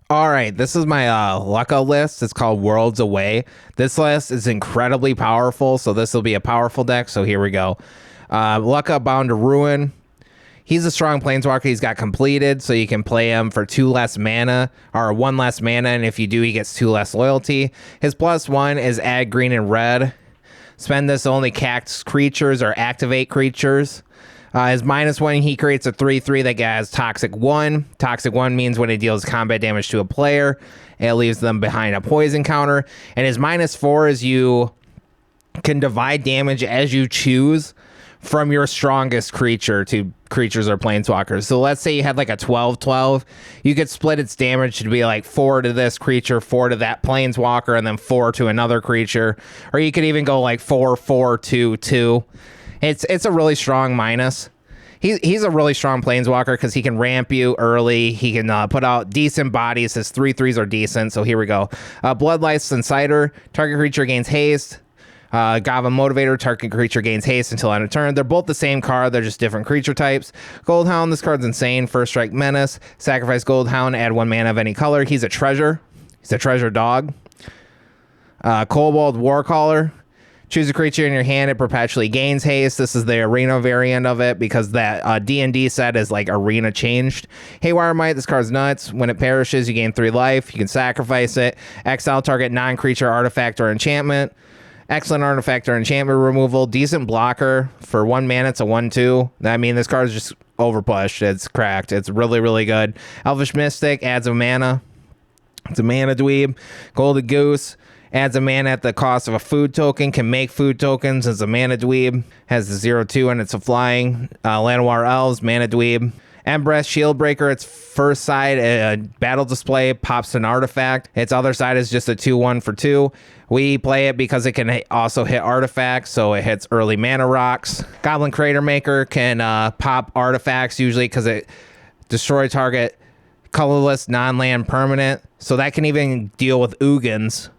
All right, this is my Lukka list. It's called Worlds Away. This list is incredibly powerful, so this will be a powerful deck. So here we go. Lukka, Bound to Ruin. He's a strong planeswalker. He's got completed, so you can play him for 2 less mana, or 1 less mana, and if you do, he gets 2 less loyalty. His +1 is add green and red. Spend this to only cast creatures or activate creatures. His -1, he creates a 3/3 that has Toxic 1. Toxic 1 means when it deals combat damage to a player, it leaves them behind a poison counter. And his -4 is you can divide damage as you choose from your strongest creature to creatures or planeswalkers. So let's say you had like a 12/12. You could split its damage to be like 4 to this creature, 4 to that planeswalker, and then 4 to another creature. Or you could even go like 4/4/2/2. It's a really strong minus. He's a really strong planeswalker because he can ramp you early. He can put out decent bodies. His 3/3s are decent. So here we go. Bloodlust Insider. Target creature gains haste. Goblin Motivator. Target creature gains haste until end of turn. They're both the same card. They're just different creature types. Goldhound. This card's insane. First Strike Menace. Sacrifice Goldhound. Add 1 mana of any color. He's a treasure. He's a treasure dog. Kobold Warcaller. Choose a creature in your hand, it perpetually gains haste. This is the arena variant of it because that D&D set is like arena changed. Haywire Might, this card's nuts. When it perishes, you gain 3 life. You can sacrifice it. Exile target non-creature artifact or enchantment. Excellent artifact or enchantment removal. Decent blocker. For 1 mana, it's a 1/2. I mean, this card's just overpushed. It's cracked. It's really, really good. Elvish Mystic adds a mana. It's a mana dweeb. Golden Goose. Adds a mana at the cost of a food token. Can make food tokens as a mana dweeb. Has the 0/2 and it's a flying. Llanowar Elves, mana dweeb. Embrace Shieldbreaker. Its first side, battle display, pops an artifact. Its other side is just a 2/1 for 2. We play it because it can also hit artifacts, so it hits early mana rocks. Goblin Crater Maker can pop artifacts usually because it destroy target colorless non-land permanent. So that can even deal with Ugins.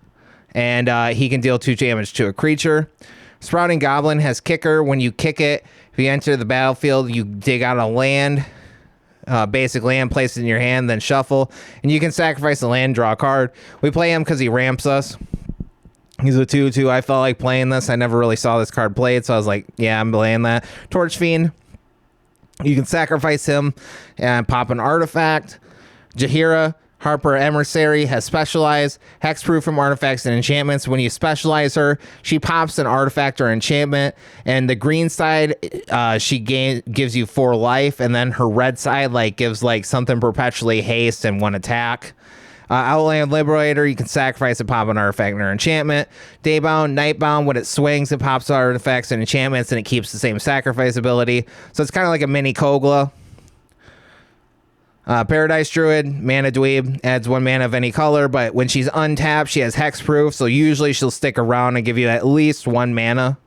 And he can deal 2 damage to a creature. Sprouting Goblin has Kicker. When you kick it, if you enter the battlefield, you dig out a land, basic land, place it in your hand, then shuffle. And you can sacrifice a land, draw a card. We play him because he ramps us. He's a 2/2. I felt like playing this. I never really saw this card played, so I was like, yeah, I'm playing that. Torch Fiend. You can sacrifice him and pop an artifact. Jaheira. Harper Emissary has Specialized, hexproof from artifacts and enchantments. When you specialize her, she pops an artifact or enchantment, and the green side, she gives you 4 life, and then her red side gives something perpetually haste and 1 attack. Outland Liberator, you can sacrifice and pop an artifact or enchantment. Daybound, Nightbound, when it swings, it pops artifacts and enchantments, and it keeps the same sacrifice ability. So it's kind of like a mini Kogla. Paradise Druid, mana dweeb, adds 1 mana of any color, but when she's untapped, she has hexproof, so usually she'll stick around and give you at least 1 mana.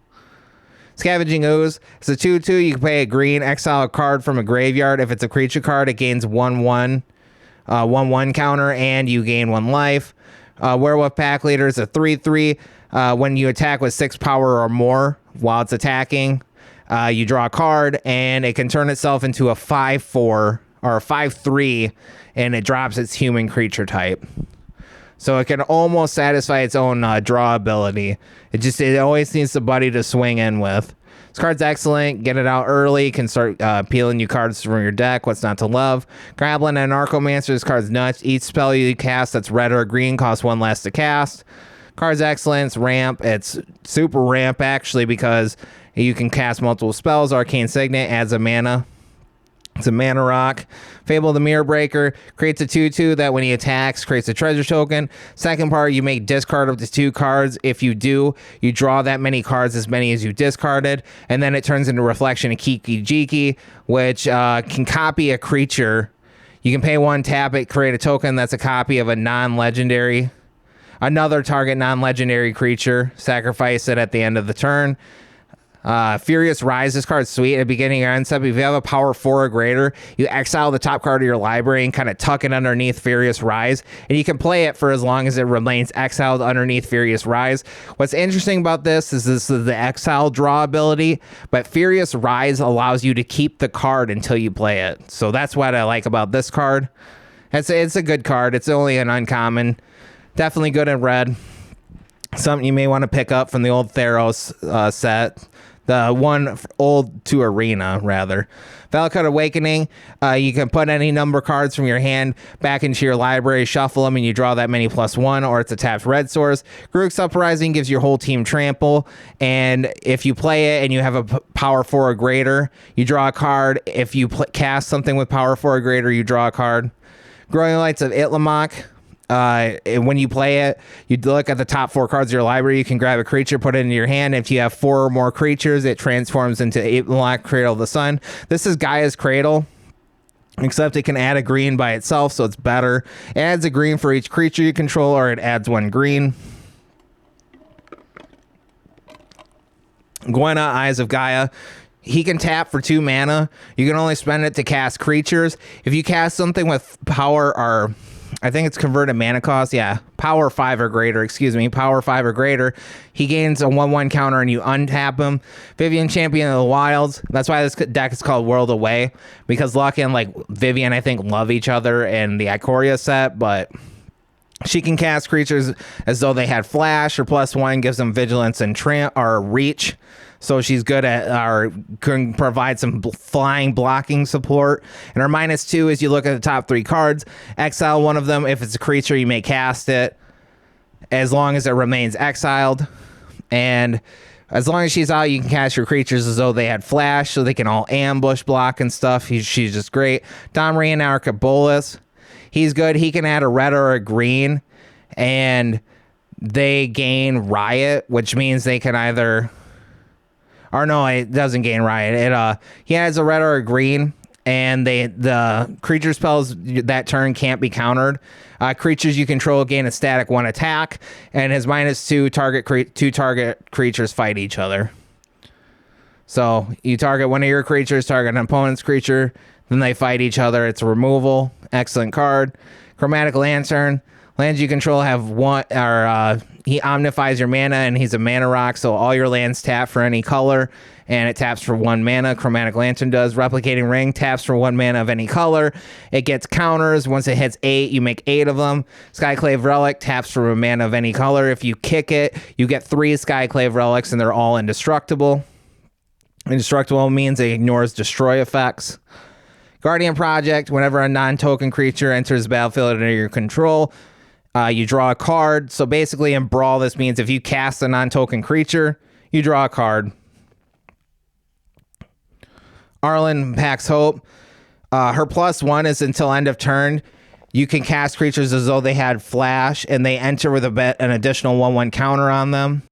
Scavenging Ooze, it's a 2/2, you can pay a green, exile a card from a graveyard. If it's a creature card, it gains 1/1, 1/1 counter, and you gain 1 life. Werewolf Pack Leader is a 3/3. When you attack with 6 power or more while it's attacking, you draw a card, and it can turn itself into a 5/4 or a 5/3, and it drops its human creature type. So it can almost satisfy its own draw ability. It always needs somebody to swing in with. This card's excellent. Get it out early. Can start peeling you cards from your deck. What's not to love? Grablin and Narcomancer. This card's nuts. Each spell you cast that's red or green costs 1 less to cast. Card's excellent. It's ramp. It's super ramp, actually, because you can cast multiple spells. Arcane Signet adds a mana. It's a mana rock. Fable the Mirror Breaker creates a 2/2 that when he attacks, creates a treasure token. Second part, you may discard up to 2 cards. If you do, you draw that many cards, as many as you discarded, and then it turns into Reflection of Kiki Jiki, which can copy a creature. You can pay 1, tap it, create a token that's a copy of a non-legendary, another target non-legendary creature, sacrifice it at the end of the turn. Furious Rise, this card's sweet. At the beginning of your end step, if you have a power 4 or greater, you exile the top card of your library and kind of tuck it underneath Furious Rise, and you can play it for as long as it remains exiled underneath Furious Rise. What's interesting about this is the exile draw ability, but Furious Rise allows you to keep the card until you play it. So that's what I like about this card. It's a good card. It's only an uncommon. Definitely good in red. Something you may want to pick up from the old Theros set. The one old to arena, rather. Valakut Awakening, you can put any number of cards from your hand back into your library, shuffle them, and you draw that many +1, or it's a tapped red source. Grug's Uprising gives your whole team trample, and if you play it and you have a power 4 or greater, you draw a card. If you cast something with power 4 or greater, you draw a card. Growing Lights of Itlimoc. When you play it, you look at the top 4 cards of your library. You can grab a creature, put it into your hand. If you have 4 or more creatures, it transforms into Itlimoc, Cradle of the Sun. This is Gaia's Cradle, except it can add a green by itself, so it's better. It adds a green for each creature you control, or it adds 1 green. Gwenna, Eyes of Gaia. He can tap for 2 mana. You can only spend it to cast creatures. If you cast something with power or... I think it's converted mana cost. Yeah, power 5 or greater. Power 5 or greater. He gains a 1/1 counter and you untap him. Vivian, Champion of the Wilds. That's why this deck is called World Away, because Lukka and like Vivian, I think, love each other in the Ikoria set, but she can cast creatures as though they had flash, or +1 gives them vigilance and or reach. So she's good at, or can provide some flying blocking support. And her -2 is you look at the top 3 cards, exile one of them. If it's a creature, you may cast it as long as it remains exiled. And as long as she's out, you can cast your creatures as though they had flash, so they can all ambush block and stuff. She's just great. Domri and Arcabolas. He's good. He can add a red or a green, and they gain Riot, which means they can either... Or no, it doesn't gain Riot. He adds a red or a green, and the creature spells that turn can't be countered. Creatures you control gain a static 1 attack, and his -2 two target creatures fight each other. So you target one of your creatures, target an opponent's creature, then they fight each other. It's a removal. Excellent card. Chromatic Lantern. Lands you control have one, or he omnifies your mana, and he's a mana rock, so all your lands tap for any color, and it taps for 1 mana. Chromatic Lantern does. Replicating Ring taps for 1 mana of any color. It gets counters. Once it hits 8, you make 8 of them. Skyclave Relic taps for a mana of any color. If you kick it, you get 3 Skyclave Relics, and they're all indestructible. Indestructible means it ignores destroy effects. Guardian Project. Whenever a non-token creature enters the battlefield under your control, you draw a card. So basically in Brawl, this means if you cast a non-token creature, you draw a card. Arlen Pax Hope. Her +1 is until end of turn. You can cast creatures as though they had flash, and they enter with an additional 1/1 counter on them.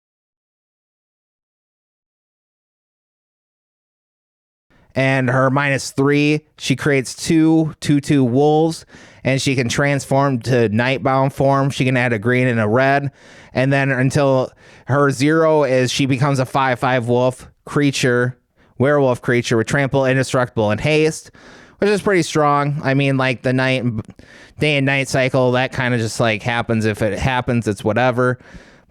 And her -3, she creates 2/2/2 wolves, and she can transform to Nightbound form. She can add a green and a red. And then until her 0 is she becomes a 5/5 wolf creature, werewolf creature with trample, indestructible, and haste, which is pretty strong. I mean, like the day and night cycle, that kind of just like happens. If it happens, it's whatever.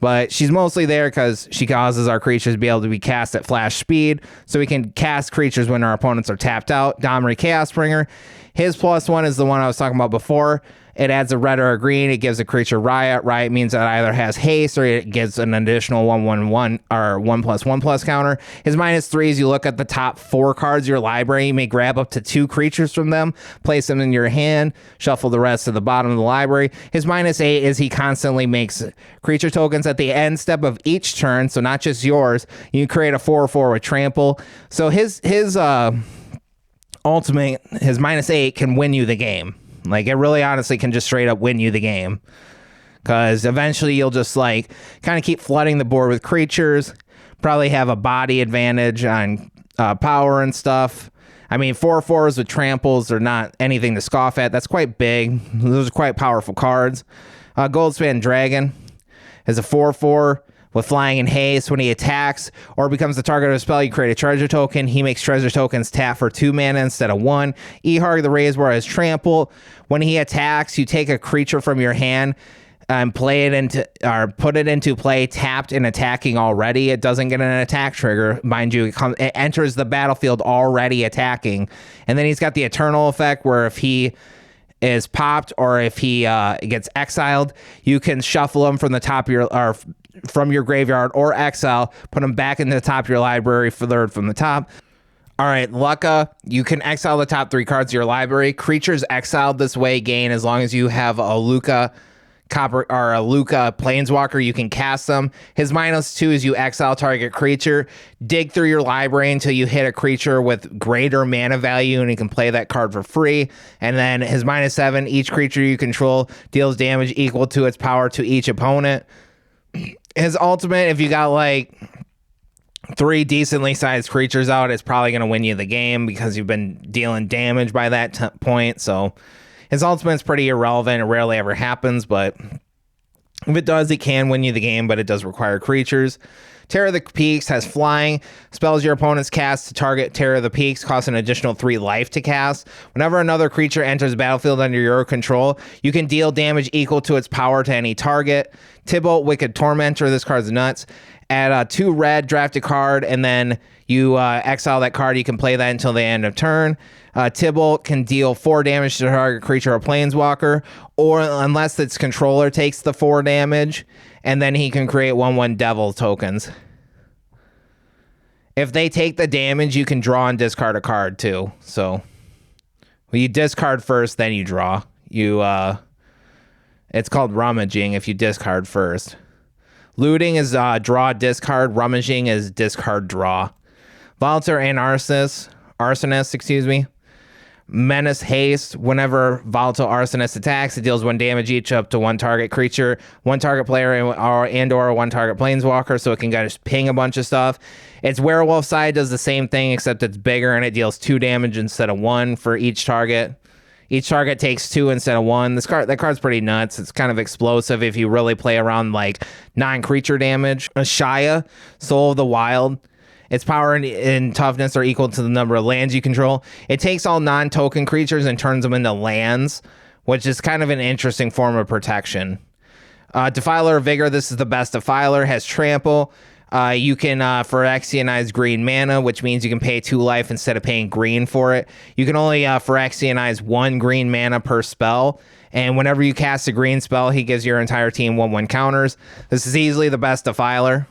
But she's mostly there because she causes our creatures to be able to be cast at flash speed, so we can cast creatures when our opponents are tapped out. Domri Chaosbringer. His +1 is the one I was talking about before. It adds a red or a green. It gives a creature Riot. Riot means that it either has haste or it gives an additional 1/1/1 or 1+1+ counter. His -3 is you look at the top 4 cards of your library. You may grab up to 2 creatures from them, place them in your hand, shuffle the rest to the bottom of the library. His -8 is he constantly makes creature tokens at the end step of each turn, so not just yours. You create a 4/4 with trample. So his ultimate, his -8 can win you the game. Like, it really honestly can just straight up win you the game, because eventually you'll just like kind of keep flooding the board with creatures, probably have a body advantage on power and stuff. I mean, 4/4s with tramples are not anything to scoff at. That's quite big. Those are quite powerful cards. Goldspan Dragon is a 4/4 with flying and haste. When he attacks or becomes the target of a spell, you create a treasure token. He makes treasure tokens tap for 2 mana instead of 1. Eharg the Razor has trample. When he attacks, you take a creature from your hand and play it into, or put it into play tapped and attacking already. It doesn't get an attack trigger, mind you. It enters the battlefield already attacking. And then he's got the Eternal effect, where if he is popped, or if he gets exiled, you can shuffle him from the top of your or from your graveyard or exile, put him back into the top of your library third from the top. All right, Lukka, you can exile the top 3 cards of your library. Creatures exiled this way gain as long as you have a Lukka Copper or a Lukka Planeswalker, you can cast them. His -2 is you exile target creature, dig through your library until you hit a creature with greater mana value, and you can play that card for free. And then his -7, each creature you control deals damage equal to its power to each opponent. His ultimate, if you got like 3 decently sized creatures out, it's probably going to win you the game because you've been dealing damage by that point. So his ultimate's pretty irrelevant. It rarely ever happens, but if it does, it can win you the game, but it does require creatures. Terror of the Peaks has flying. Spells your opponents cast to target Terror of the Peaks cost an additional 3 life to cast. Whenever another creature enters the battlefield under your control, you can deal damage equal to its power to any target. Tibalt, Wicked Tormentor. This card's nuts. Add 2 red, draft a card, and then you exile that card. You can play that until the end of turn. Tibalt can deal 4 damage to target creature or planeswalker, or unless its controller takes the 4 damage, and then he can create 1/1 devil tokens. If they take the damage, you can draw and discard a card too. So well, you discard first, then you draw. It's called rummaging if you discard first. Looting is draw, discard. Rummaging is discard, draw. Volatile and Arsonist, excuse me. Menace Haste. Whenever Volatile Arsonist attacks, it deals 1 damage each up to 1 target creature, 1 target player, and/or 1 target planeswalker, so it can just ping a bunch of stuff. Its werewolf side does the same thing, except it's bigger, and it deals 2 damage instead of 1 for each target. Each target takes 2 instead of 1. That card's pretty nuts. It's kind of explosive if you really play around like non-creature damage. Ashaya, Soul of the Wild. Its power and toughness are equal to the number of lands you control. It takes all non-token creatures and turns them into lands, which is kind of an interesting form of protection. Defiler of Vigor, this is the best Defiler, has trample. You can Phyrexianize green mana, which means you can pay 2 life instead of paying green for it. You can only Phyrexianize 1 green mana per spell, and whenever you cast a green spell, he gives your entire team 1/1 counters. This is easily the best Defiler.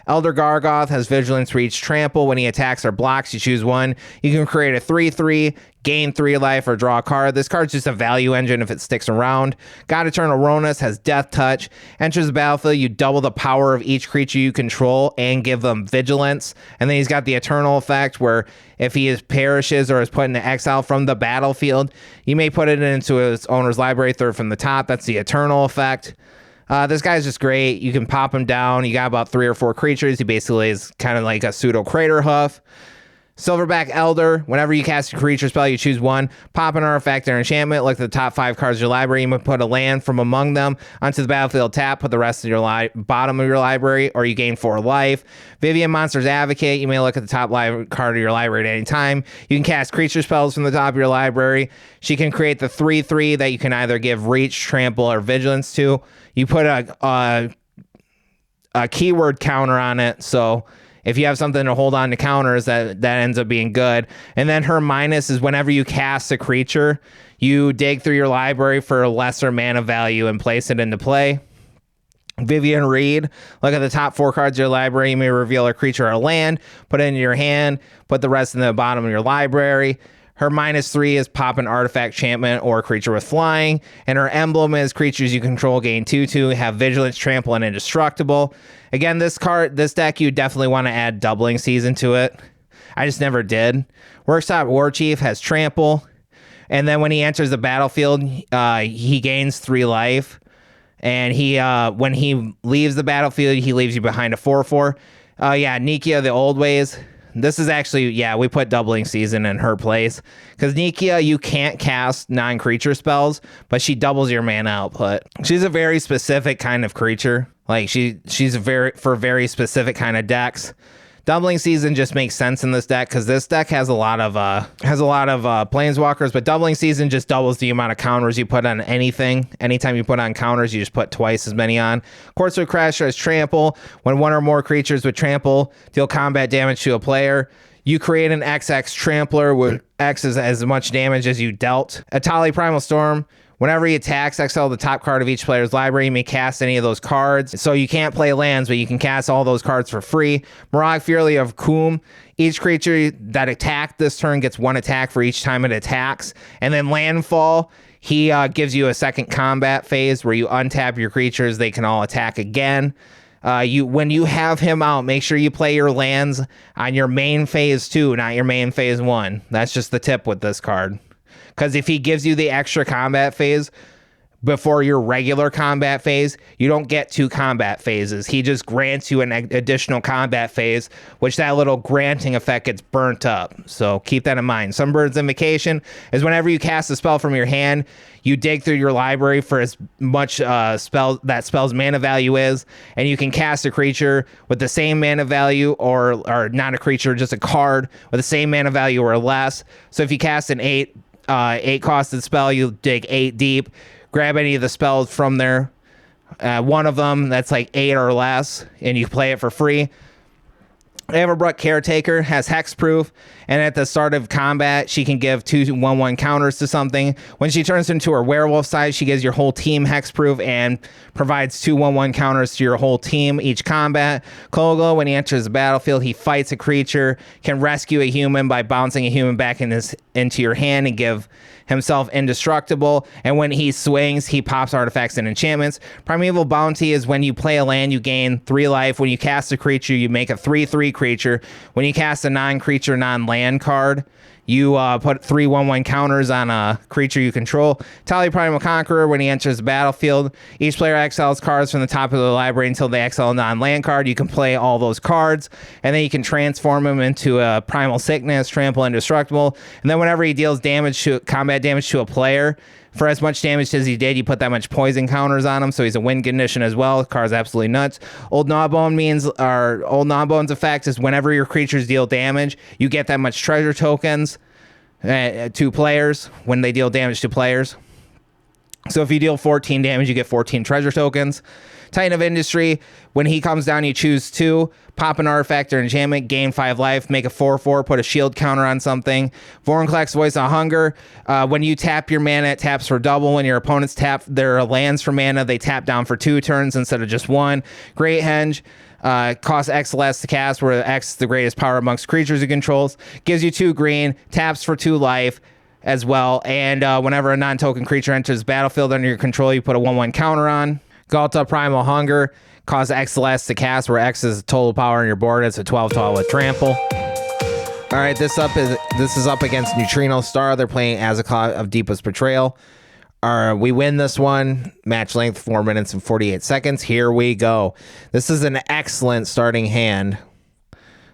Elder Gargoth has Vigilance, Reach, Trample. When he attacks or blocks, you choose 1. You can create a 3/3, gain 3 life, or draw a card. This card's just a value engine if it sticks around. God Eternal Ronus has Death Touch. Enters the battlefield, you double the power of each creature you control and give them Vigilance. And then he's got the Eternal effect where if he perishes or is put into exile from the battlefield, you may put it into his owner's library third from the top. That's the Eternal effect. This guy's just great. You can pop him down. You got about 3 or 4 creatures. He basically is kind of like a pseudo Crater Hoof. Silverback Elder. Whenever you cast a creature spell, you choose 1. Pop an artifact or enchantment. Look at the top 5 cards of your library. You might put a land from among them onto the battlefield tap. Put the rest of your bottom of your library, or you gain 4 life. Vivian Monster's Advocate. You may look at the top card of your library at any time. You can cast creature spells from the top of your library. She can create the 3/3 that you can either give Reach, Trample, or Vigilance to. You put a keyword counter on it, so if you have something to hold on to counters, that ends up being good. And then her minus is whenever you cast a creature, you dig through your library for a lesser mana value and place it into play. Vivian Reed, look at the top 4 cards of your library. You may reveal a creature or land, put it into your hand, put the rest in the bottom of your library. Her -3 is pop an artifact, enchantment, or creature with flying. And her emblem is creatures you control gain 2/2, have Vigilance, Trample, and Indestructible. Again, this deck, you definitely want to add Doubling Season to it. I just never did. Workshop Warchief has Trample. And then when he enters the battlefield, he gains 3 life. And when he leaves the battlefield, he leaves you behind a 4/4. Nikia, the Old Ways. This is actually, we put Doubling Season in her place. Because Nikia, you can't cast non-creature spells, but she doubles your mana output. She's a very specific kind of creature. Like, she's for very specific kind of decks. Doubling Season just makes sense in this deck because this deck has a lot of planeswalkers, but Doubling Season just doubles the amount of counters you put on anything. Anytime you put on counters, you just put twice as many on. Quartzwood Crasher has Trample. When 1 or more creatures with Trample deal combat damage to a player, You create an XX Trampler where X is as much damage as you dealt. Atali Primal Storm. Whenever he attacks, exile the top card of each player's library. You may cast any of those cards. So you can't play lands, but you can cast all those cards for free. Morag Fury of Kum. Each creature that attacked this turn gets 1 attack for each time it attacks. And then Landfall, he gives you a second combat phase where you untap your creatures. They can all attack again. When you have him out, make sure you play your lands on your main phase 2, not your main phase 1. That's just the tip with this card. Because if he gives you the extra combat phase before your regular combat phase, you don't get 2 combat phases. He just grants you an additional combat phase, which that little granting effect gets burnt up. So keep that in mind. Sunbird's Invocation is whenever you cast a spell from your hand, you dig through your library for as much that spell's mana value is, and you can cast a creature with the same mana value, or not a creature, just a card with the same mana value or less. So if you cast an 8 costed spell, you dig 8 deep, grab any of the spells from there, one of them that's like 8 or less, and you play it for free. Everbrook Caretaker has hexproof, and at the start of combat, she can give 2 1/1 counters to something. When she turns into her werewolf size, she gives your whole team hexproof and provides 2 1/1 counters to your whole team each combat. Kogo, when he enters the battlefield, he fights a creature, can rescue a human by bouncing a human back into your hand and give himself indestructible. And when he swings, he pops artifacts and enchantments. Primeval Bounty is when you play a land, you gain 3 life. When you cast a creature, you make a 3/3 creature. When you cast a non-creature, non-land card, you put 3 1/1 counters on a creature you control. Tali Primal Conqueror, when he enters the battlefield, each player exiles cards from the top of the library until they exile a non-land card. You can play all those cards, and then you can transform him into a Primal Sickness, Trample Indestructible. And then whenever he deals combat damage to a player, for as much damage as he did, you put that much poison counters on him, so he's a win condition as well. The card's absolutely nuts. Old Gnawbone's effect is whenever your creatures deal damage, you get that much treasure tokens to players when they deal damage to players. So if you deal 14 damage, you get 14 treasure tokens. Titan of Industry, when he comes down, you choose 2, pop an artifact or enchantment, gain 5 life, make a 4/4, put a shield counter on something. Vorinclex, Voice of Hunger, when you tap your mana, it taps for double. When your opponents tap their lands for mana, they tap down for 2 turns instead of just 1. Great Henge, costs X less to cast, where X is the greatest power amongst creatures it controls. Gives you 2 green, taps for 2 life as well. And whenever a non-token creature enters the battlefield under your control, you put a 1/1 counter on. Galta Primal Hunger, costs X less to cast, where X is total power on your board. It's a 12/12 with trample. All right, this is up against Neutrino Star. They're playing Azekot of Deepest Betrayal. We win this one. Match length 4 minutes and 48 seconds. Here we go. This is an excellent starting hand.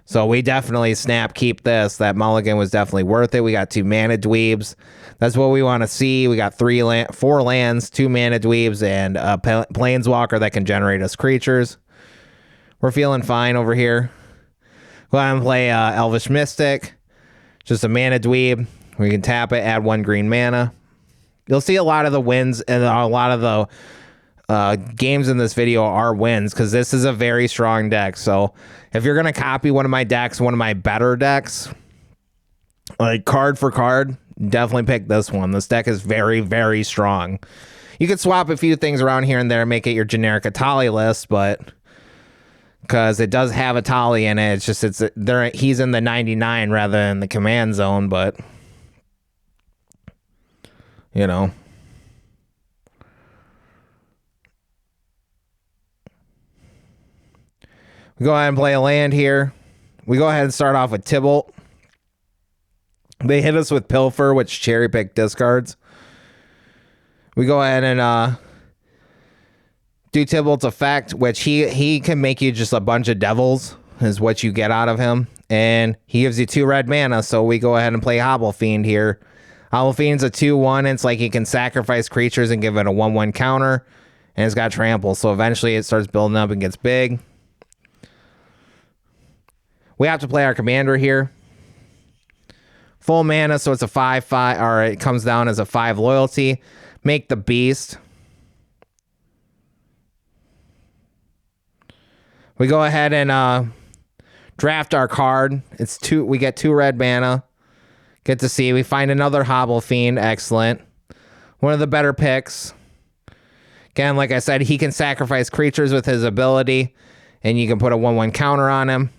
So we definitely keep this. That mulligan was definitely worth it. We got 2 mana dweebs. That's what we want to see. We got 4 lands, 2 mana dweebs, and a planeswalker that can generate us creatures. We're feeling fine over here. Go ahead and play Elvish Mystic. Just a mana dweeb. We can tap it, add 1 green mana. You'll see a lot of the wins and a lot of the games in this video are wins, because this is a very strong deck. So if you're going to copy one of my decks, one of my better decks, like card for card, definitely pick this one. This deck is very, very strong. You could swap a few things around here and there, make it your generic Atali list, but because it does have Atali in it, it's just he's in the 99 rather than the command zone, but you know. We go ahead and play a land here. We go ahead and start off with Tybalt. They hit us with Pilfer, which cherry pick discards. We go ahead and do Tybalt's effect, which he can make you just a bunch of devils, is what you get out of him. And he gives you 2 red mana, so we go ahead and play Hobble Fiend here. Hobble Fiend's a 2/1. It's like he can sacrifice creatures and give it a 1/1 counter. And it's got trample, so eventually it starts building up and gets big. We have to play our commander here. Full mana, so it's a 5/5, or it comes down as a 5 loyalty. Make the beast. We go ahead and Draft our card. It's 2. We get 2 red mana. Get to see. We find another Hobble Fiend. Excellent. One of the better picks. Again, like I said, he can sacrifice creatures with his ability, and you can put a 1/1 counter on him.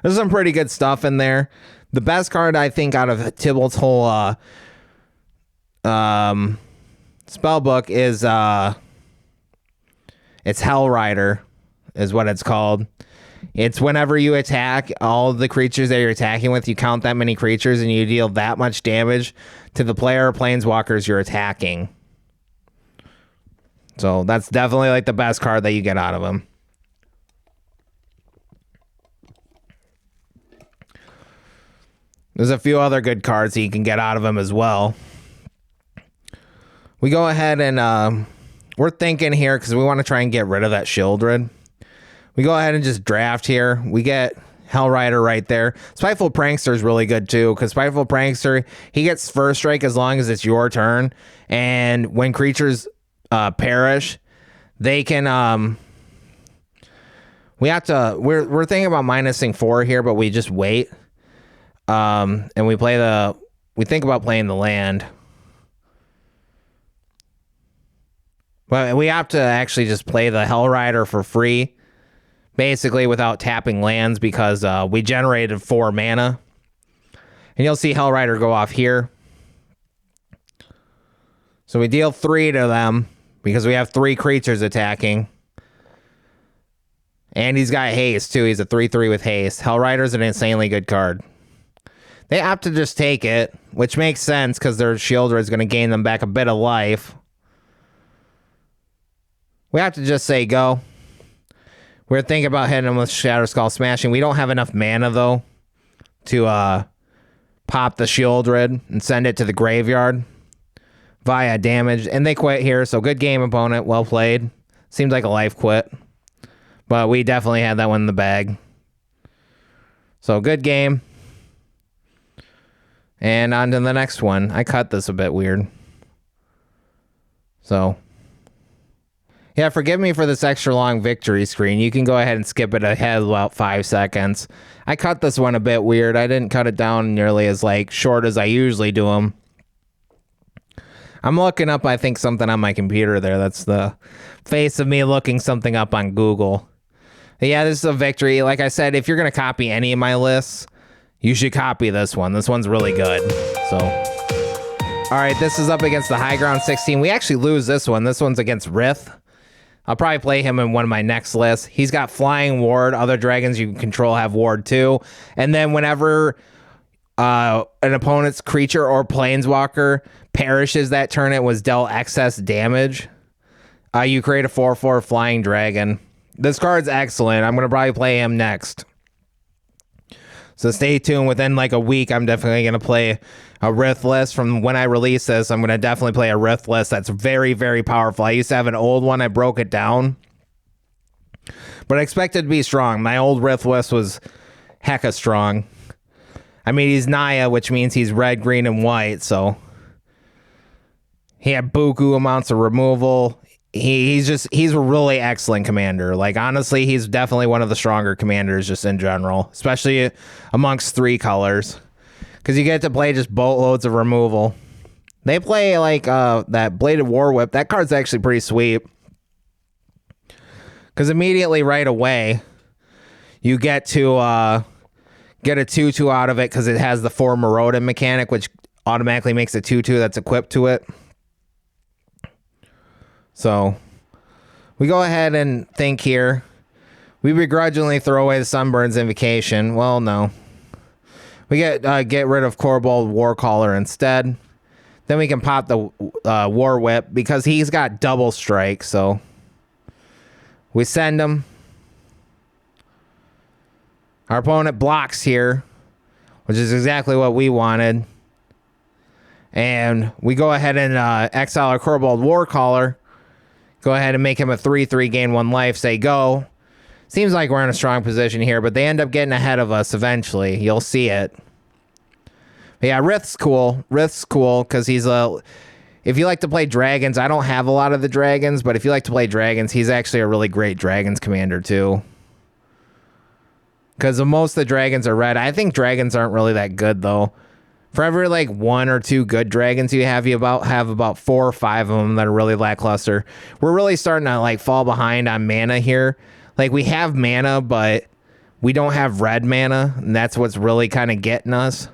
There's some pretty good stuff in there. The best card, I think, out of Tybalt's whole spell book is it's Hell Rider, is what it's called. It's whenever you attack all the creatures that you're attacking with, you count that many creatures and you deal that much damage to the player or planeswalkers you're attacking. So that's definitely like the best card that you get out of him. There's a few other good cards that you can get out of him as well. We go ahead and we're thinking here because we want to try and get rid of that Shieldred. We go ahead and just draft here. We get Hell Rider right there. Spiteful Prankster is really good too, because Spiteful Prankster, he gets first strike as long as it's your turn. And when creatures perish, they can we're thinking about minusing 4 here, but we just wait. And we think about playing the land. But we have to actually just play the Hell Rider for free, basically without tapping lands, because we generated 4 mana. And you'll see Hell Rider go off here. So we deal 3 to them because we have 3 creatures attacking. And he's got haste too. He's a 3/3 with haste. Hell Rider's an insanely good card. They opt to just take it, which makes sense because their Shieldred is going to gain them back a bit of life. We have to just say go. We're thinking about hitting them with Shadow Skull Smashing. We don't have enough mana, though, to pop the Shieldred and send it to the graveyard via damage. And they quit here, so good game, opponent. Well played. Seems like a life quit. But we definitely had that one in the bag. So good game. And on to the next one. I cut this a bit weird. So, yeah, forgive me for this extra long victory screen. You can go ahead and skip it ahead about 5 seconds. I cut this one a bit weird. I didn't cut it down nearly as short as I usually do them. I'm looking up, I think, something on my computer there. That's the face of me looking something up on Google. But yeah, this is a victory. Like I said, if you're going to copy any of my lists, you should copy this one. This one's really good. So, all right, this is up against the High Ground 16. We actually lose this one. This one's against Rith. I'll probably play him in one of my next lists. He's got Flying Ward. Other dragons you control have Ward too. And then whenever an opponent's creature or planeswalker perishes that turn, it was dealt excess damage, you create a 4/4 Flying Dragon. This card's excellent. I'm going to probably play him next. So stay tuned. Within a week, I'm definitely going to play a Rith list. From when I release this, I'm going to definitely play a Rith list that's very, very powerful. I used to have an old one. I broke it down. But I expected to be strong. My old Rith list was hecka strong. I mean, he's Naya, which means he's red, green, and white. So he had buku amounts of removal. He's a really excellent commander. Honestly, he's definitely one of the stronger commanders just in general, especially amongst 3 colors, because you get to play just boatloads of removal. They play that Bladed War Whip. That card's actually pretty sweet, because immediately right away you get to get a 2/2 out of it, because it has the 4 Marauder mechanic, which automatically makes a 2/2 that's equipped to it. So, we go ahead and think here. We begrudgingly throw away the Sunburn's Invocation. Well, no. We get rid of Kobold Warcaller instead. Then we can pop the War Whip, because he's got double strike, so we send him. Our opponent blocks here, which is exactly what we wanted. And we go ahead and exile our Kobold Warcaller. Go ahead and make him a 3/3, gain 1 life, say go. Seems like we're in a strong position here, but they end up getting ahead of us eventually. You'll see it. But yeah, Rith's cool. Rith's cool because he's if you like to play dragons, I don't have a lot of the dragons, but if you like to play dragons, he's actually a really great dragons commander too. because most of the dragons are red. I think dragons aren't really that good, though. For every like 1 or 2 good dragons you have about 4 or 5 of them that are really lackluster. We're really starting to like fall behind on mana here. Like we have mana, but we don't have red mana, and that's what's really kind of getting us.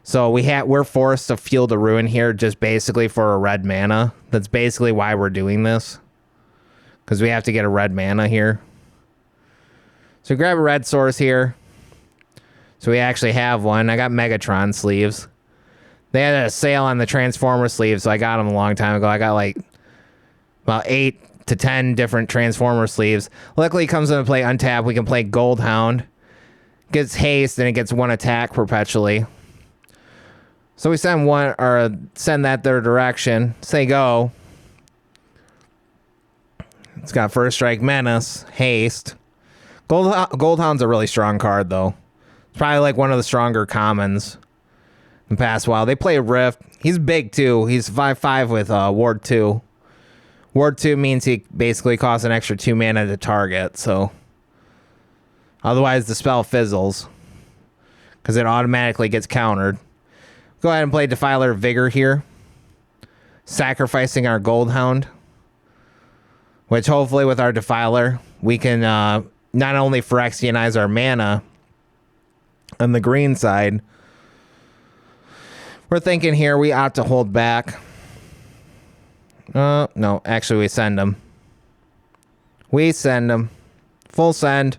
So we're forced to Field of Ruin here just basically for a red mana. That's basically why we're doing this, because we have to get a red mana here. So grab a red source here. So we actually have one. I got Megatron sleeves. They had a sale on the Transformer sleeves, so I got them a long time ago. I got like about 8 to 10 different Transformer sleeves. Luckily, it comes into play untapped. We can play Gold Hound. Gets haste, and it gets 1 attack perpetually. So we send that their direction. Say go. It's got First Strike, Menace, haste. Gold Hound's a really strong card, though. It's probably like one of the stronger commons in the past while. They play Rift. He's big, too. He's 5/5 with Ward 2. Ward 2 means he basically costs an extra 2 mana to target, so... Otherwise, the spell fizzles, because it automatically gets countered. Go ahead and play Defiler Vigor here, sacrificing our Gold Hound, which hopefully with our Defiler, we can not only Phyrexianize our mana on the green side. We're thinking here we ought to hold back. No, actually we send them. We send them. Full send.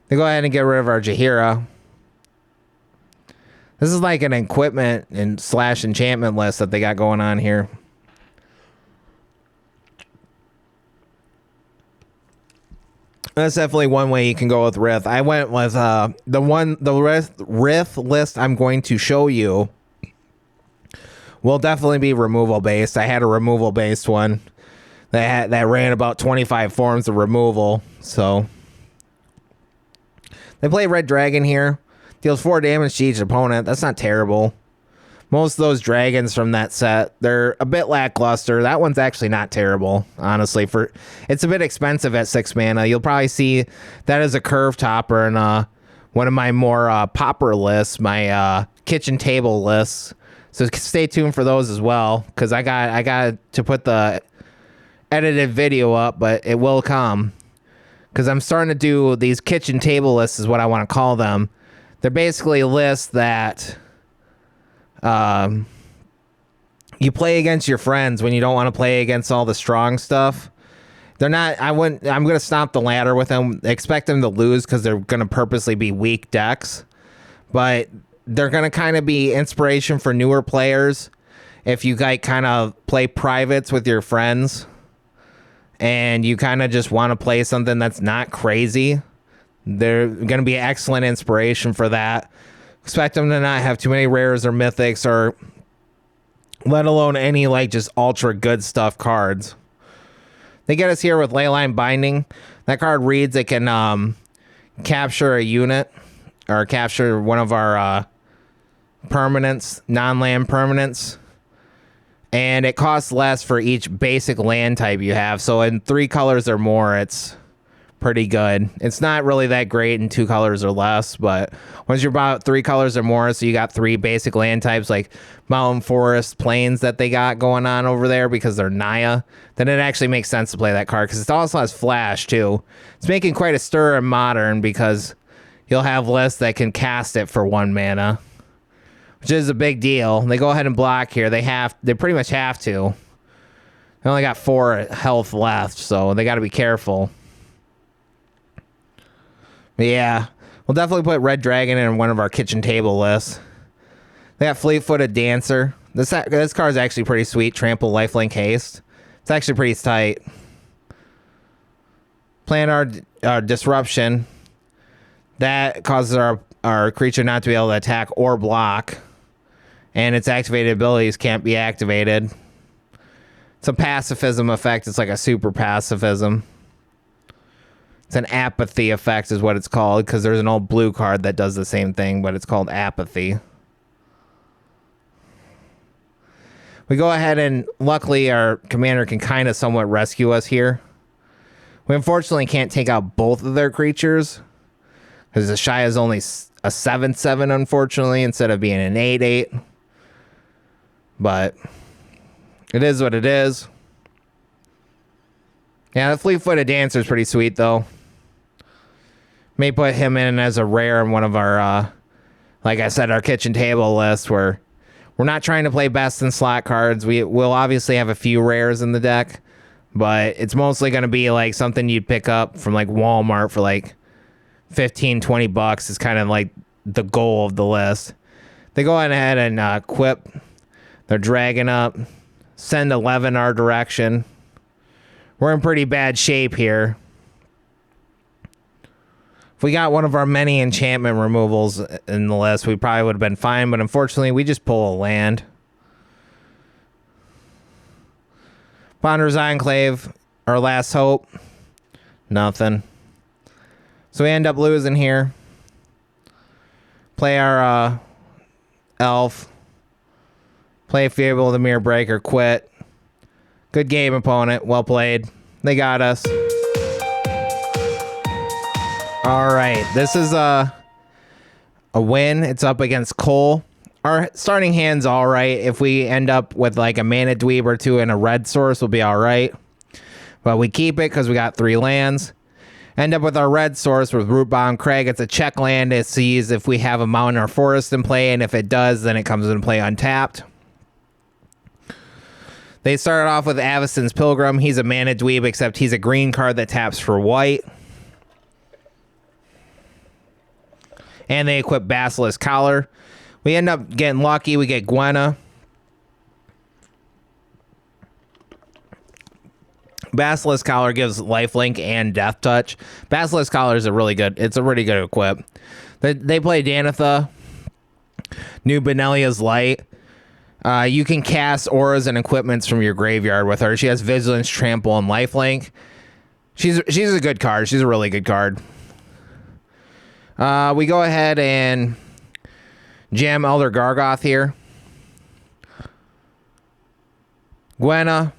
They go ahead and get rid of our Jaheira. This is like an equipment and / enchantment list that they got going on here. That's definitely one way you can go with Rift. I went with the Rift list I'm going to show you will definitely be removal based. I had a removal based one that ran about 25 forms of removal. So they play Red Dragon here. Deals 4 damage to each opponent. That's not terrible. Most of those dragons from that set, they're a bit lackluster. That one's actually not terrible, honestly. It's a bit expensive at 6 mana. You'll probably see that as a curve topper in one of my more popper lists, my kitchen table lists. So stay tuned for those as well, because I got to put the edited video up, but it will come. Because I'm starting to do these kitchen table lists is what I want to call them. They're basically lists that you play against your friends when you don't want to play against all the strong stuff. They're not. I'm going to stomp the ladder with them. Expect them to lose because they're going to purposely be weak decks, but they're going to kind of be inspiration for newer players. If you like kind of play privates with your friends, and you kind of just want to play something that's not crazy, they're going to be excellent inspiration for that. Expect them to not have too many rares or mythics, or let alone any like just ultra good stuff cards. They get us here with Leyline Binding. That card reads it can capture a unit or capture one of our permanents, non-land permanents. And it costs less for each basic land type you have. So in 3 colors or more, it's pretty good. It's not really that great in 2 colors or less, but once you're about 3 colors or more, so you got 3 basic land types like mountain, forest, plains that they got going on over there because they're Naya, then it actually makes sense to play that card because it also has flash too. It's making quite a stir in Modern because you'll have lists that can cast it for 1 mana, which is a big deal. They go ahead and block here. They pretty much have to. They only got 4 health left, so they got to be careful. But yeah, we'll definitely put Red Dragon in one of our kitchen table lists. They got Fleet-Footed Dancer. This card is actually pretty sweet. Trample, Lifelink, Haste. It's actually pretty tight. Playing our Disruption. That causes our creature not to be able to attack or block. And its activated abilities can't be activated. It's a pacifism effect. It's like a super pacifism. It's an apathy effect is what it's called, because there's an old blue card that does the same thing, but it's called apathy. We go ahead and luckily our commander can kind of somewhat rescue us here. We unfortunately can't take out both of their creatures Because the Shia is only a 7/7, unfortunately, instead of being an 8/8. But it is what it is. Yeah, the Fleet-Footed Dancer is pretty sweet, though. May put him in as a rare in one of our, like I said, our kitchen table list, where we're not trying to play best in slot cards. We'll obviously have a few rares in the deck, but it's mostly going to be like something you'd pick up from like Walmart for like $15-20 is kind of like the goal of the list. They go ahead and equip their Dragon up, send 11 our direction. We're in pretty bad shape here. If we got one of our many enchantment removals in the list, we probably would have been fine, but unfortunately we just pull a land. Ponder's Enclave, our last hope. Nothing. So we end up losing here. Play our elf. Play Fable of the Mirror Breaker, quit. Good game, opponent. Well played. They got us. All right. This is a win. It's up against Cole. Our starting hand's all right. If we end up with like a mana dweeb or two and a red source, we'll be all right. But we keep it because we got 3 lands. End up with our red source with Rootbound Crag. It's a check land. It sees if we have a mountain or forest in play, and if it does, then it comes into play untapped. They started off with Avacyn's Pilgrim. He's a mana dweeb, except he's a green card that taps for white. And they equip Basilisk Collar. We end up getting lucky. We get Gwenna. Basilisk Collar gives lifelink and death touch. Basilisk Collar is a really good equip. They play Danitha. New Benelia's Light. You can cast auras and equipments from your graveyard with her. She has Vigilance, Trample, and lifelink. She's a good card. She's a really good card. We go ahead and jam Elder Gargoth here. Gwenna.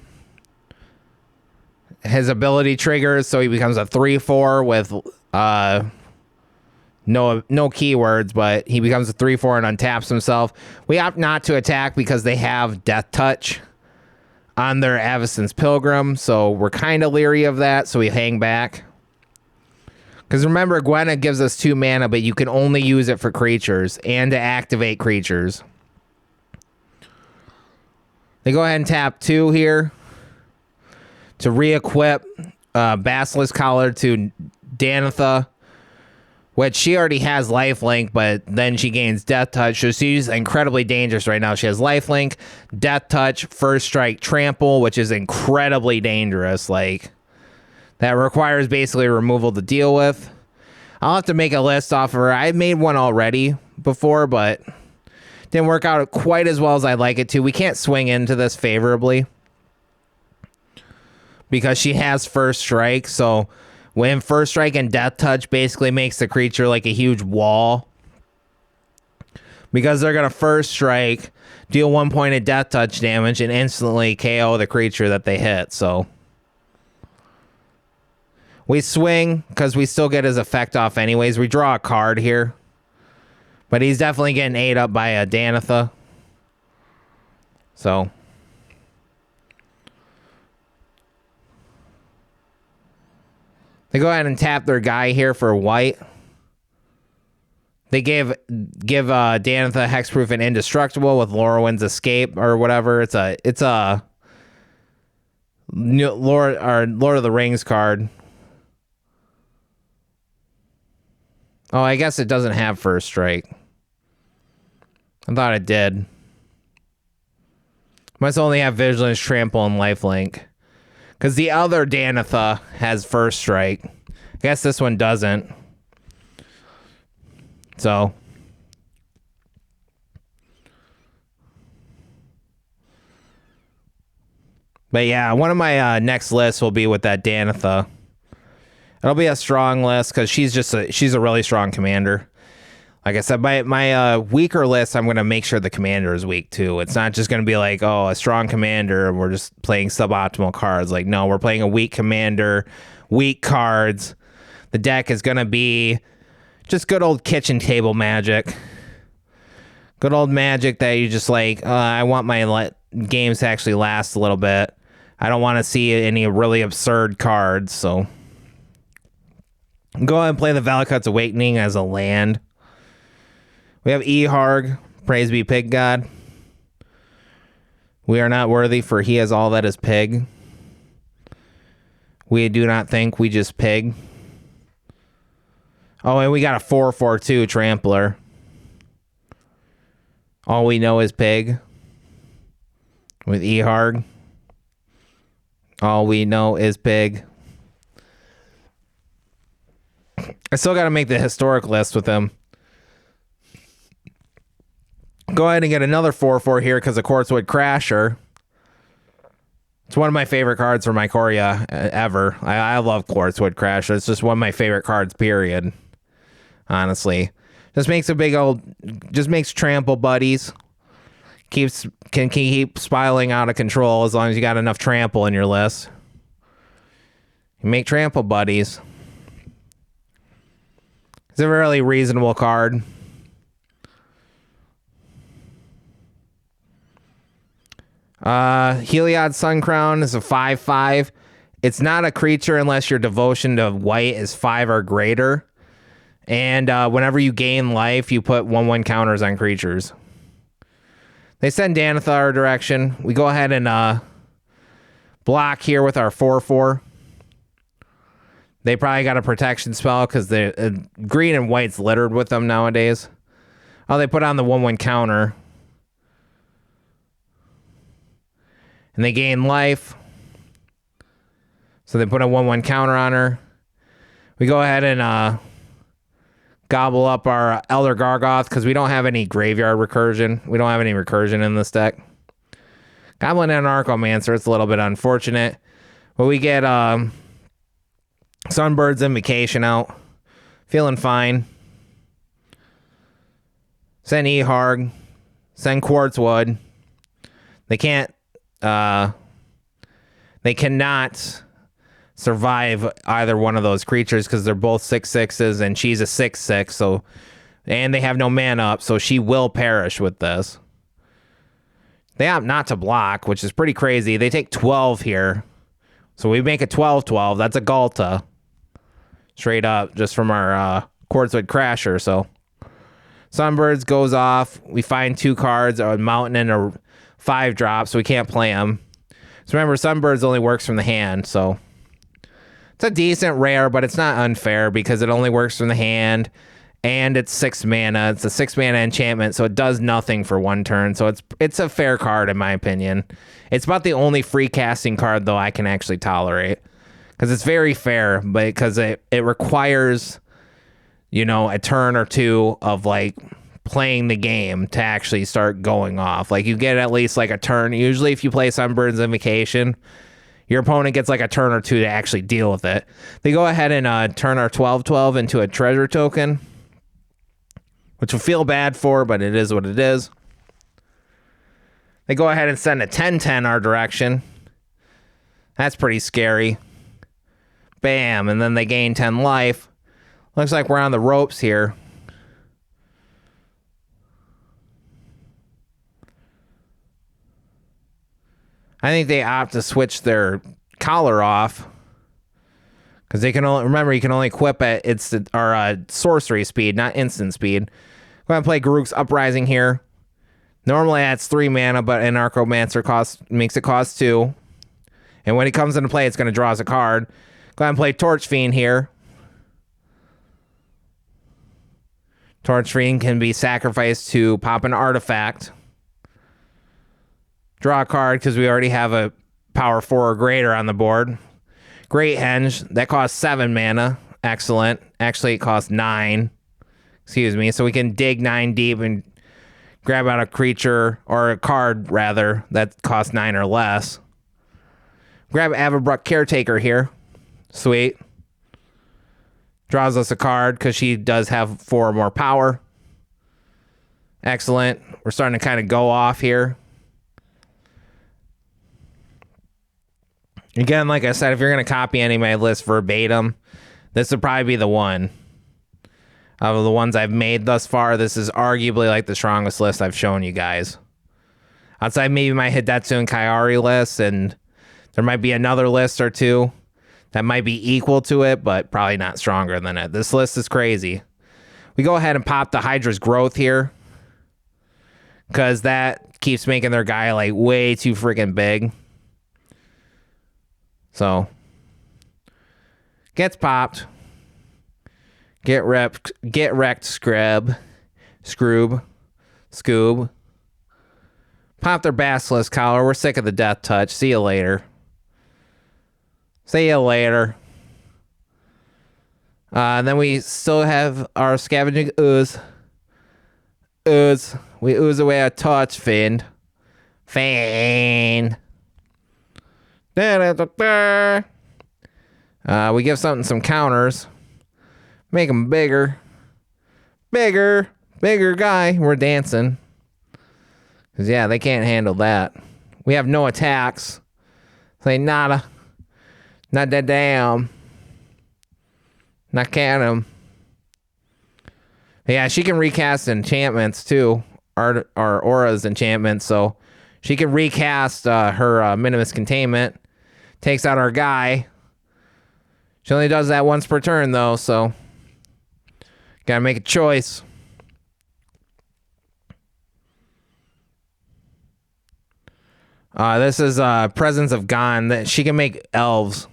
His ability triggers, so he becomes a 3/4 with no keywords, but he becomes a 3/4 and untaps himself. We opt not to attack because they have Death Touch on their Avacyn's Pilgrim, so we're kind of leery of that, so we hang back. Because remember, Gwenna gives us 2 mana, but you can only use it for creatures and to activate creatures. They go ahead and tap 2 here to re-equip Basilisk Collar to Danitha, which she already has lifelink, but then she gains Death Touch, so she's incredibly dangerous right now. She has lifelink, Death Touch, First Strike, Trample, which is incredibly dangerous. Like, that requires basically removal to deal with. I'll have to make a list off of her. I made one already before, but didn't work out quite as well as I'd like it to. We can't swing into this favorably because she has First Strike, so when First Strike and Death Touch basically makes the creature like a huge wall, because they're going to First Strike, deal 1 point of Death Touch damage, and instantly KO the creature that they hit. So we swing because we still get his effect off anyways. We draw a card here, but he's definitely getting ate up by a Danitha. So they go ahead and tap their guy here for white. They give Danitha hexproof and indestructible with Lorwyn's Escape or whatever. It's a Lord of the Rings card. Oh, I guess it doesn't have First Strike. I thought it did. Must only have Vigilance, Trample, and lifelink. Because the other Danitha has First Strike. I guess this one doesn't. So. But yeah, one of my next lists will be with that Danitha. It'll be a strong list because she's a really strong commander. Like I said, my weaker list, I'm going to make sure the commander is weak too. It's not just going to be like, oh, a strong commander and we're just playing suboptimal cards. Like, no, we're playing a weak commander, weak cards. The deck is going to be Just good old kitchen table magic. Good old magic that you just like, I want my games to actually last a little bit. I don't want to see any really absurd cards, so go ahead and play the Valakut's Awakening as a land. We have Eharg, praise be Pig God. We are not worthy, for he has all that is pig. We do not think, we just pig. Oh, and we got a 4/4/2 Trampler. All we know is pig. With Eharg. All we know is pig. I still got to make the historic list with him. Go ahead and get another 4/4 here because of Quartzwood Crasher. It's one of my favorite cards for my Ikoria ever. I love Quartzwood Crasher. It's just one of my favorite cards, period. Honestly. Just makes just makes trample buddies. Can keep spiraling out of control as long as you got enough trample in your list. You make trample buddies. It's a really reasonable card. Heliod Sun Crown is a 5/5. It's not a creature unless your devotion to white is 5 or greater. And whenever you gain life, you put 1/1 counters on creatures. They send Danitha our direction. We go ahead and block here with our 4/4. They probably got a protection spell because the green and white's littered with them nowadays. Oh, they put on the 1/1 counter. And they gain life. So they put a 1/1 counter on her. We go ahead and gobble up our Elder Gargoth because we don't have any graveyard recursion. We don't have any recursion in this deck. Goblin and Archomancer, it's a little bit unfortunate. But we get Sunbird's Invocation out. Feeling fine. Send Eharg. Send Quartzwood. They cannot survive either one of those creatures because they're both 6/6s and she's a 6/6, so and they have no mana up, so she will perish with this. They opt not to block, which is pretty crazy. They take 12 here. So we make a 12/12. That's a Galta. Straight up, just from our Quartzwood Crasher. So Sunbirds goes off. We find 2 cards, a Mountain and a 5-drop, so we can't play them. So remember, Sunbirds only works from the hand, so it's a decent rare, but it's not unfair because it only works from the hand, and it's 6 mana. It's a 6 mana enchantment, so it does nothing for 1 turn. So it's a fair card in my opinion. It's about the only free casting card though I can actually tolerate because it's very fair, but because it requires, a turn or 2 of like playing the game to actually start going off. Like you get at least like a turn. Usually if you play Sunbird's Invocation, your opponent gets like a turn or 2 to actually deal with it. They go ahead and turn our 12/12 into a treasure token, which we'll feel bad for, but it is what it is. They go ahead and send a 10/10 our direction. That's pretty scary. Bam, and then they gain 10 life. Looks like we're on the ropes here. I think they opt to switch their collar off because they can only remember you can only equip at sorcery speed, not instant speed. Go ahead and play Garruk's Uprising here. Normally that's 3 mana, but an Archomancer makes it cost 2. And when it comes into play, it's going to draw us a card. Go ahead and play Torch Fiend here. Torch Fiend can be sacrificed to pop an artifact. Draw a card because we already have a power 4 or greater on the board. Great Henge. That costs 7 mana. Excellent. Actually, it costs 9. Excuse me. So we can dig 9 deep and grab out a creature, or a card, rather, that costs 9 or less. Grab Avabruck Caretaker here. Sweet. Draws us a card because she does have 4 or more power. Excellent. We're starting to kind of go off here. Again, like I said, if you're going to copy any of my list verbatim, this would probably be the one. Of the ones I've made thus far, this is arguably like the strongest list I've shown you guys. Outside maybe my Hidetsu and Kayari list, and there might be another list or two that might be equal to it, but probably not stronger than it. This list is crazy. We go ahead and pop the Hydra's Growth here, because that keeps making their guy like way too freaking big. So, gets popped. Get wrecked, Scoob. Pop their Basilisk Collar. We're sick of the Death Touch. See you later. Then we still have our Scavenging Ooze. We ooze away a Touch Fiend. We give something some counters. Make them bigger guy. We're dancing. Because, yeah, they can't handle that. We have no attacks. Say nada. Not that damn. Not can him. Yeah, she can recast enchantments, too. Our Aura's enchantments, so she can recast her Minimus Containment. Takes out our guy. She only does that once per turn, though, so... Gotta make a choice. This is Presence of Gone. That she can make elves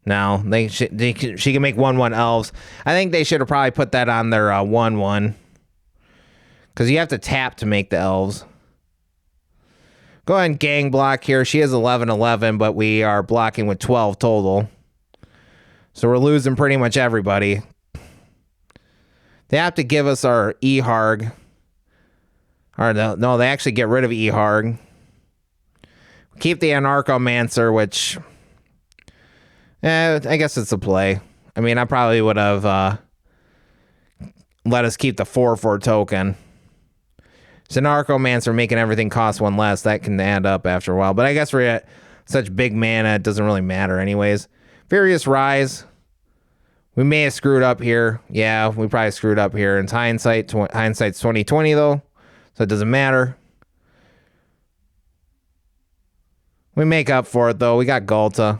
now. She can make 1/1 elves. I think they should have probably put that on their 1/1. Because you have to tap to make the elves. Go ahead and gang block here. She is 11/11, but we are blocking with 12 total. So we're losing pretty much everybody. They have to give us our E-Harg. Or no, they actually get rid of E-Harg. Keep the Anarchomancer, which... I guess it's a play. I mean, I probably would have let us keep the 4/4 token. It's Anarchomancer making everything cost 1 less. That can add up after a while. But I guess we're at such big mana, it doesn't really matter anyways. Furious Rise. We may have screwed up here. Yeah, we probably screwed up here. In hindsight's 20/20 though, so it doesn't matter. We make up for it though. We got Galta,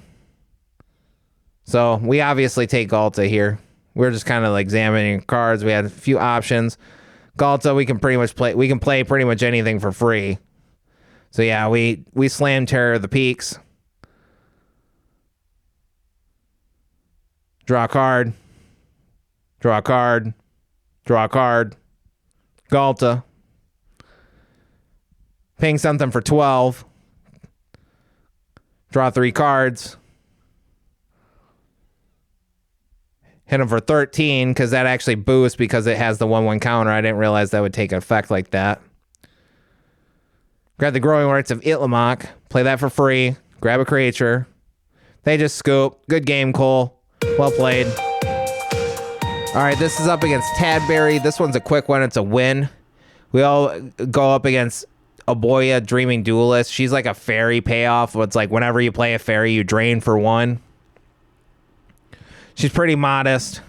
so we obviously take Galta here. We're just kind of like examining cards. We had a few options. Galta, we can pretty much play. We can play pretty much anything for free. So yeah, we slam Terror of the Peaks. Draw a card. Draw a card. Draw a card. Galta. Ping something for 12. Draw 3 cards. Hit him for 13, because that actually boosts because it has the 1/1 counter. I didn't realize that would take effect like that. Grab the Growing Rights of Itlamok. Play that for free. Grab a creature. They just scoop. Good game, Cole. Well played. All right, this is up against Tadberry. This one's a quick one. It's a win. We all go up against Aboya, Dreaming Duelist. She's like a fairy payoff. It's like whenever you play a fairy, you drain for 1. She's pretty modest.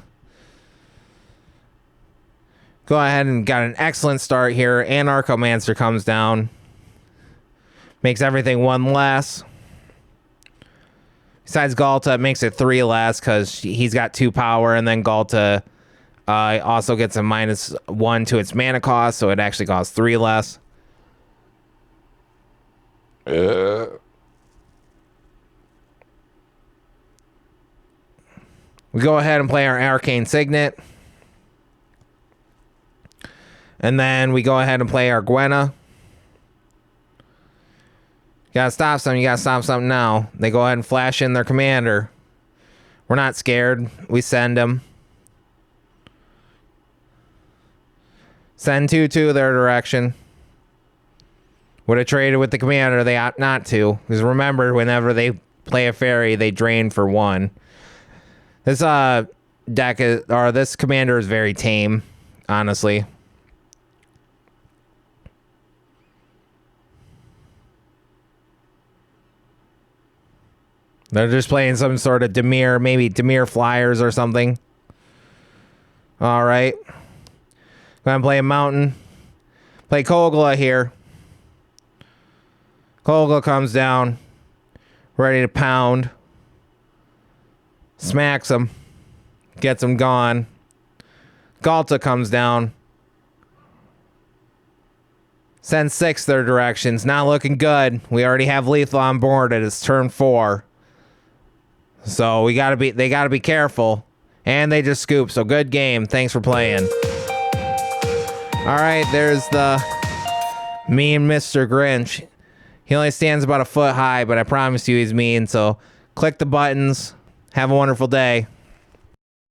Go ahead and got an excellent start here. Anarchomancer comes down. Makes everything 1 less. Besides Galta, it makes it 3 less because he's got 2 power, and then Galta also gets a -1 to its mana cost, so it actually costs 3 less. We go ahead and play our Arcane Signet. And then we go ahead and play our Gwenna. You gotta stop something. You gotta stop something now. They go ahead and flash in their commander. We're not scared. We send them. Send 2/2 their direction. Would have traded with the commander. They opt not to. Because remember, whenever they play a fairy, they drain for 1. This deck is, or this commander is very tame, honestly. They're just playing some sort of Dimir, maybe Dimir Flyers or something. All right. Gonna play a mountain. Play Kogla here. Kogla comes down. Ready to pound. Smacks him. Gets him gone. Galta comes down. Sends 6 their directions. Not looking good. We already have lethal on board. It is turn 4. So they gotta be careful. And they just scoop. So good game. Thanks for playing. All right, there's the mean Mr. Grinch. He only stands about a foot high, but I promise you he's mean. So click the buttons. Have a wonderful day.